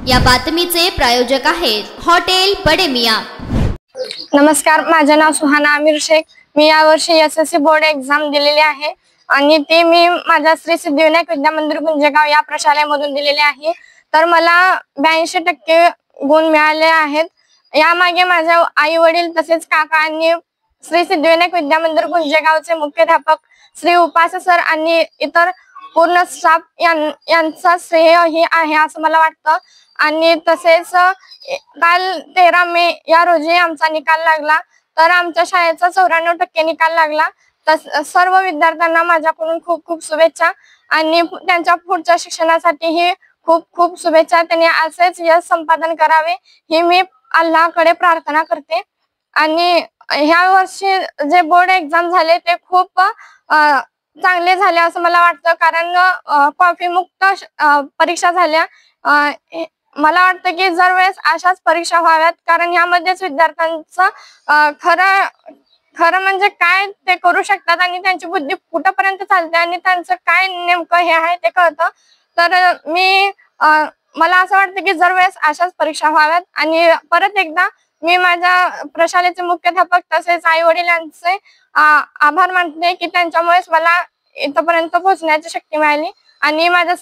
या बातमीचे प्रायोजक आहेत हॉटेल बडे मियां। नमस्कार, माझे नाव सुहाना आमिर शेख। मी यावर्षी एसएससी बोर्ड एग्जाम दिलेली आहे आणि ते मी माझ्या श्री सिद्धिविनायक विद्या मंदिर गुंजेगाव या प्रशालेमधून दिलेले आहे। तर मला 82% गुण मिळाले आहेत। यामागे माझ्या आई वडील तसेच काका आणि श्री सिद्धिविनायक विद्या मंदिर गुंजेगावचे मुख्याध्यापक श्री उपास सर आणि इतर पूर्ण स्टाफ यांचा श्रेय ही आहे असं मला वाटतं। आणि तसेच काल 13 मे या रोजी आमचा निकाल लागला, तर आमच्या शाळेचा 94% निकाल लागला। सर्व विद्यार्थ्यांना माझ्याकडून खूप खूप शुभेच्छा आणि त्यांच्या पुढच्या शिक्षणासाठीही खूप खूप शुभेच्छा। त्यांनी असेच यश संपादन करावे ही मी अल्लाहकडे प्रार्थना करते। आणि ह्या वर्षी जे बोर्ड एग्जाम झाले ते खूप चांगले झाले असं मला वाटतं, कारण कॉफी मुक्त परीक्षा झाल्या। मला वाटतं की दरवेळेस अशाच परीक्षा व्हाव्यात, कारण ह्यामध्येच विद्यार्थ्यांचं खरं म्हणजे काय ते करू शकतात आणि त्यांची बुद्धी कुठपर्यंत चालते आणि त्यांचं काय नेमकं हे आहे ते कळतं। तर मला असं वाटतं की दरवेळेस अशाच परीक्षा व्हाव्यात। आणि परत एकदा मी माझ्या प्रशालेचे मुख्याध्यापक तसेच आई वडिलांचे आभार मानते की त्यांच्यामुळेच मला इथपर्यंत पोहोचण्याची शक्ती मिळाली। आणि माझ्या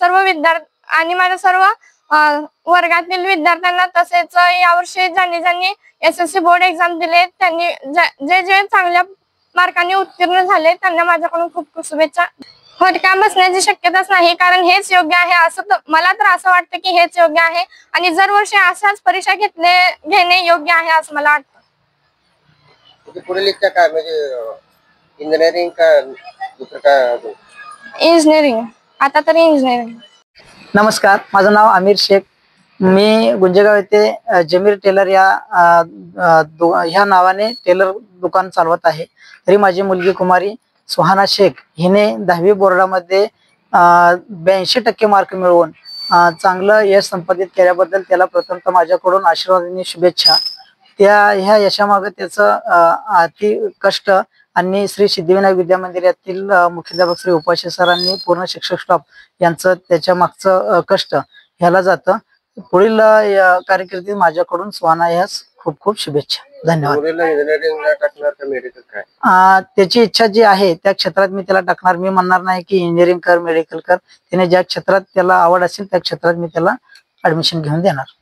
सर्व वर्गातील विद्यार्थ्यांना तसेच यावर्षी ज्यांनी एसएससी बोर्ड एग्जाम दिले त्यांनी जे चांगल्या मार्कांनी उत्तीर्ण झाले त्यांना माझ्याकडून खूप खूप शुभेच्छा। फटका बसण्याची शक्यताच नाही, कारण हेच योग्य आहे असं मला तर असं वाटतं की हेच योग्य आहे आणि दरवर्षी अशाच परीक्षा घेणे योग्य आहे असं मला वाटतं। पुढील इच्छा काय, म्हणजे इंजिनिअरिंग का दुसरं काय? इंजिनिअरिंग, आता तरी इंजिनिअरिंग। नमस्कार, माझं नाव आमिर शेख। मी गुंजेगाव येथे जमीर टेलर ह्या नावाने टेलर दुकान चालवत आहे। तरी माझी मुलगी कुमारी सुहाना शेख हिने 10वी बोर्डामध्ये 82% मार्क मिळवून चांगलं यश संपादित केल्याबद्दल त्याला प्रथमतः माझ्याकडून आशीर्वाद आणि शुभेच्छा। ह्या यशामागे त्याचं अति कष्ट आणि श्री सिद्धिविनायक विद्या मंदिर यातील मुख्याध्यापक श्री उपास सरांनी पूर्ण शिक्षक स्टाफ यांचं त्याच्या मागचं कष्ट ह्याला जातं। पुढील कारकिर्दीत माझ्याकडून सुहाना यास खूप खूप शुभेच्छा। धन्यवाद। त्याची इच्छा जी आहे त्या क्षेत्रात मी त्याला टाकणार। मी म्हणणार नाही की इंजिनिअरिंग कर, मेडिकल कर। त्याने ज्या क्षेत्रात त्याला आवड असेल त्या क्षेत्रात मी त्याला ऍडमिशन घेऊन देणार।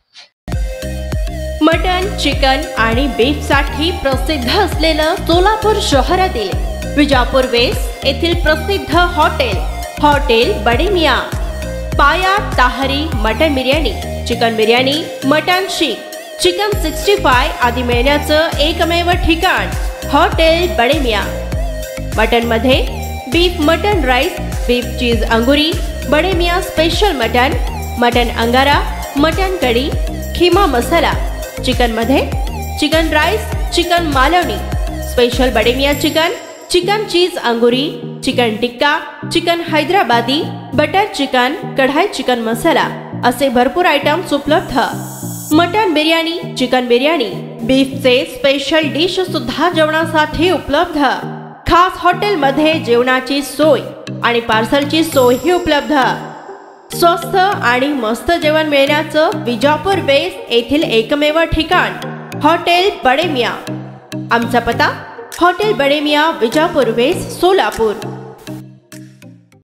मटन, चिकन आणि बीफ साठी प्रसिद्ध असलेलं सोलापूर शहरातील विजापूर वेस्ट येथील प्रसिद्ध हॉटेल बडे मियां। पाया ताहरी mutton biryani, chicken biryani, mutton seekh, chicken 65 आदी मिळण्याचं एकमेव ठिकाण हॉटेल बडे मियां। मटन मध्ये beef mutton rice, beef cheese अंगुरी, बडे मियां स्पेशल मटन अंगारा, मटन कढी, खीमा मसाला। चिकन मध्ये chicken rice, chicken Malvani, special Bade Miyan chicken cheese अंगुरी, chicken tikka, chicken Hyderabadi, butter chicken, kadai chicken masala असे भरपूर आयटम्स उपलब्ध। मटन बिर्याणी, चिकन बिर्याणी, बीफचे स्पेशल डिश सुद्धा जेवणासाठी उपलब्ध। खास हॉटेल मध्ये जेवणाची सोय आणि पार्सलची सोयही उपलब्ध। स्वस्त आणि मस्त जेवण मिळण्याचं विजापूर वेस्ट येथील एकमेव ठिकाण हॉटेल बडे मियां। आमचा पत्ता हॉटेल बडे मियां, विजापूर वेस्ट, सोलापूर।